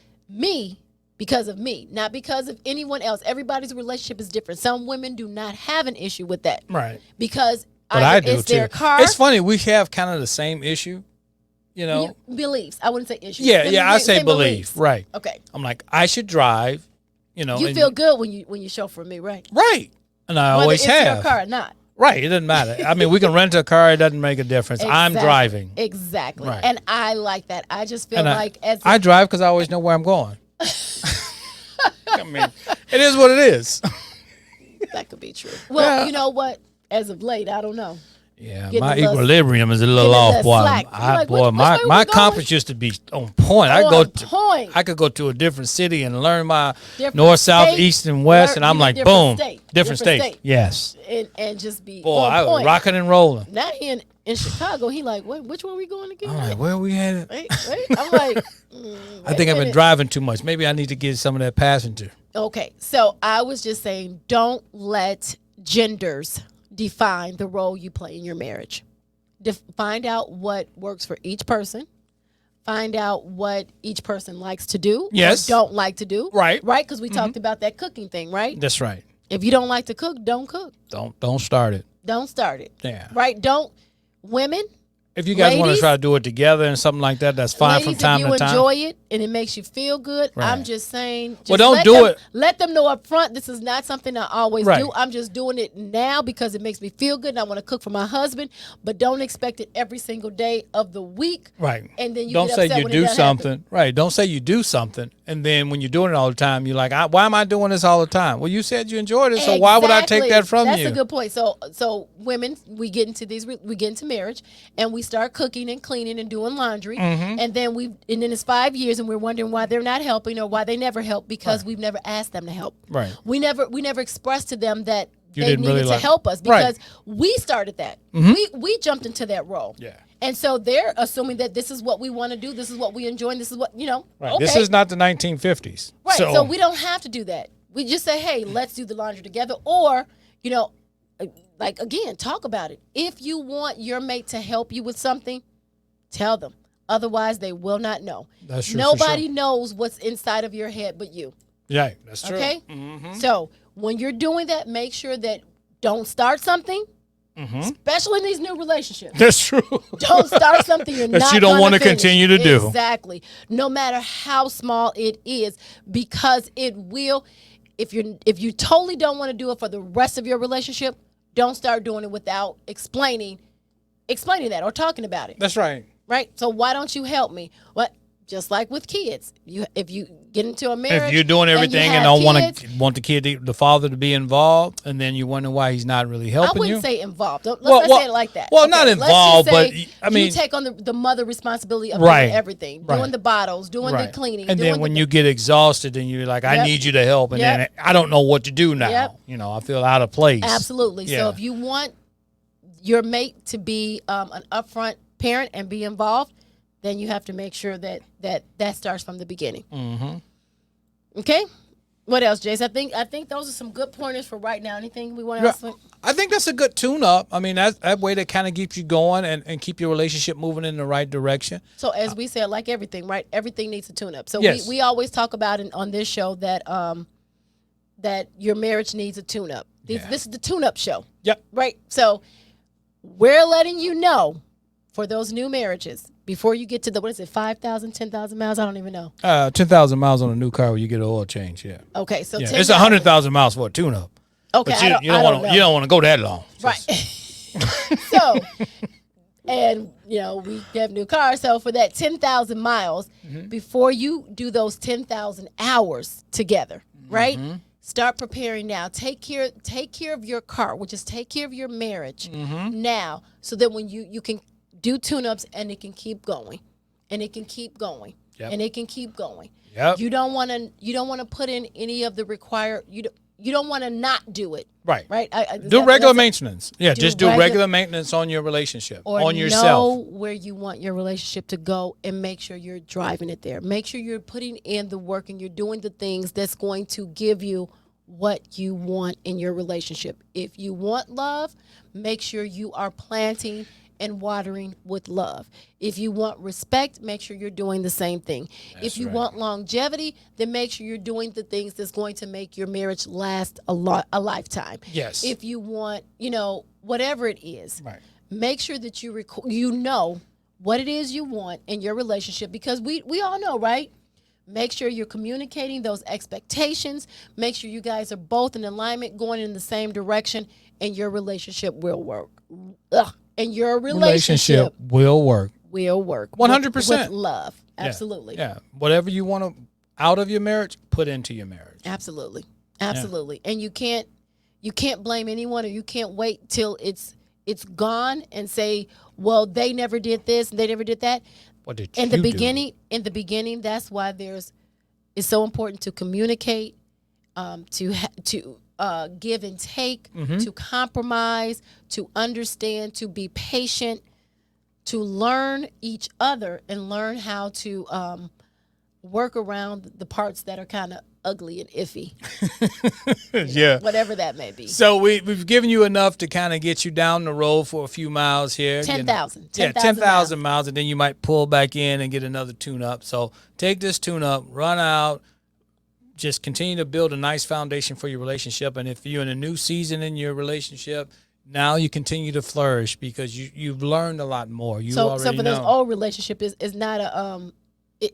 of me, not because of anyone else. Everybody's relationship is different. Some women do not have an issue with that. Right. Because I do it's too. their car. It's funny. We have kind of the same issue, Beliefs. I wouldn't say issues. I say belief. Right. Okay. I'm like, I should drive, You feel good when you chauffeur me, right? Right. And I always have. have. It's your car or not. Right. It doesn't matter. I mean, we can rent a car. It doesn't make a difference. I'm driving. Exactly. Right. And I like that. I just feel I drive because I always know where I'm going. I mean, it is what it is. That could be true. Well, you know what? As of late, I don't know. Yeah, my equilibrium is a little off, boy. My compass used to be on point. I could go to a different city and learn my north, south, east, and west, and I'm like, boom, different state. Yes, and just be boy, on I was point. rocking and rolling. Now he in Chicago, he like, wait, which one we going again? I'm like, where we at? Wait. I'm like, I think I've been driving too much. Maybe I need to get some of that passenger. Okay, so I was just saying, don't let genders define the role you play in your marriage. Find out what works for each person. Find out what each person likes to do or don't like to do. Right. Right? Because we talked about that cooking thing, right? That's right. If you don't like to cook, don't cook. Don't start it. Don't start it. Yeah. Right? Women. If you guys want to try to do it together and something like that, that's fine from time to time. If you enjoy it and it makes you feel good, I'm just saying. Don't do it. Let them know up front. This is not something I always do. I'm just doing it now because it makes me feel good and I want to cook for my husband. But don't expect it every single day of the week. Right. And then you don't get say upset you when do it doesn't something. happen. Right. Don't say you do something, and then when you're doing it all the time, you're like, why am I doing this all the time? Well, you said you enjoyed it, so why would I take that from you? That's a good point. So women, we get into marriage, and we start cooking and cleaning and doing laundry, and then it's 5 years, and we're wondering why they're not helping or why they never help because we've never asked them to help. Right. We never expressed to them that You they didn't needed really to help us because Right. we started that. We jumped into that role. Yeah. And so they're assuming that this is what we want to do, this is what we enjoy, and this is what, Right. okay. This is not the 1950s. Right. So we don't have to do that. We just say, hey, let's do the laundry together. Or, like, again, talk about it. If you want your mate to help you with something, tell them. Otherwise, they will not know. That's true. Nobody knows what's inside of your head but you. Yeah, that's true. Okay? So when you're doing that, make sure that don't start something, especially in these new relationships. That's true. Don't start something you're not you don't want to continue to do. Exactly. No matter how small it is, because it will. If you totally don't want to do it for the rest of your relationship, don't start doing it without explaining that or talking about it. That's right. Right? So why don't you help me? What? Just like with kids, if you get into a marriage, if you're doing everything and don't want the father to be involved, and then you wonder why he's not really helping you. I wouldn't say involved. Let's not say it like that. Well, not involved, but I mean, you take on the mother responsibility of doing everything, doing the bottles, doing the cleaning, and then when you get exhausted and you're like, I need you to help, and then I don't know what to do now. I feel out of place. Absolutely. Yeah. So if you want your mate to be an upfront parent and be involved, then you have to make sure that starts from the beginning. Okay. What else, Jace? I think those are some good pointers for right now. Anything we want to? I think that's a good tune-up. I mean, that way that kind of keeps you going and keep your relationship moving in the right direction. So as we said, like everything, right? Everything needs a tune-up. So we always talk about on this show that that your marriage needs a tune-up. This is the tune-up show. Yep. Right. So we're letting you know for those new marriages. Before you get to 5,000, 10,000 miles? I don't even know. 10,000 miles on a new car when you get an oil change, yeah. Okay, so 10, it's 100,000 miles for a tune-up. Okay, but you don't want to go that long. Right. So, and, we have new cars. So for that 10,000 miles, before you do those 10,000 hours together, right? Start preparing now. Take care of your car, which is take care of your marriage now, so that when you can do tune-ups, and it can keep going, and it can keep going, Yep. and it can keep going. Yep. You don't want to put in any of the required. You don't want to not do it. Right. Right. Do regular maintenance. Yeah, just do regular regular maintenance on your relationship, or on yourself. know where you want your relationship to go, and make sure you're driving it there. Make sure you're putting in the work and you're doing the things that's going to give you what you want in your relationship. If you want love, make sure you are planting and watering with love. If you want respect, make sure you're doing the same thing. If you want longevity, then make sure you're doing the things that's going to make your marriage last a lifetime. Yes. If you want, whatever it is, Right. make sure that you know what it is you want in your relationship, because we all know, right? Make sure you're communicating those expectations. Make sure you guys are both in alignment, going in the same direction, and your relationship will work. And your relationship will work. will work 100%. with love. Absolutely. Yeah. Whatever you want out of your marriage, put into your marriage. Absolutely. And you can't blame anyone, or you can't wait till it's gone and say, well, they never did this and they never did that. What did In you the beginning, that's why it's so important to communicate, to give and take, to compromise, to understand, to be patient, to learn each other and learn how to work around the parts that are kind of ugly and iffy. Yeah. Whatever that may be. So we've given you enough to kind of get you down the road for a few miles here. 10,000. 10,000 miles, and then you might pull back in and get another tune-up. So take this tune-up, run out, just continue to build a nice foundation for your relationship. And if you're in a new season in your relationship, now you continue to flourish because you've learned a lot more. So for those old relationship is not a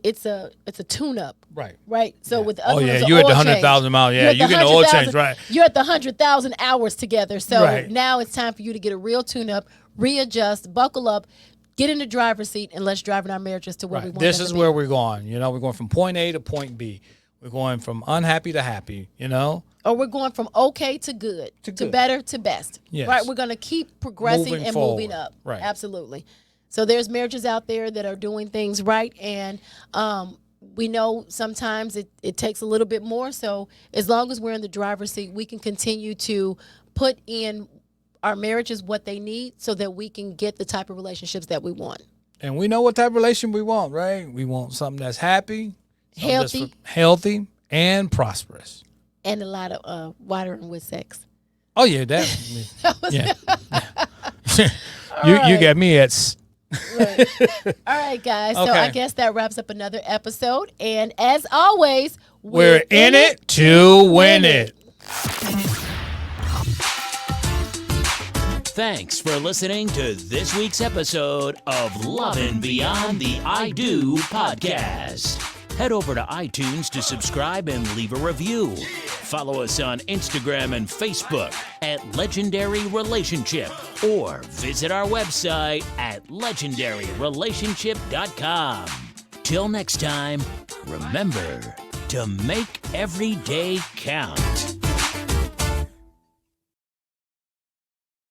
it's a tune-up. Right. So with the other ones, you're at the 100,000 miles. Yeah, you're getting the oil change, right? You're at the 100,000 hours together. So now it's time for you to get a real tune-up, readjust, buckle up, get in the driver's seat, and let's drive in our marriages to where we want. This is where we're going. We're going from point A to point B. We're going from unhappy to happy. Or we're going from okay to good, to better to best. Yes. Right. We're going to keep progressing Moving and forward. moving up. Right. Absolutely. So there's marriages out there that are doing things right, and we know sometimes it takes a little bit more. So as long as we're in the driver's seat, we can continue to put in our marriages what they need so that we can get the type of relationships that we want. And we know what type of relationship we want, right? We want something that's happy, healthy, and prosperous. And a lot of watering with sex. Oh, yeah, definitely. You got me at... Right. All right, guys. So I guess that wraps up another episode. And as always, we're in it to win it. Thanks for listening to this week's episode of Lovin' Beyond the I Do podcast. Head over to iTunes to subscribe and leave a review. Follow us on Instagram and Facebook at Legendary Relationship, or visit our website at legendaryrelationship.com. Till next time, remember to make every day count.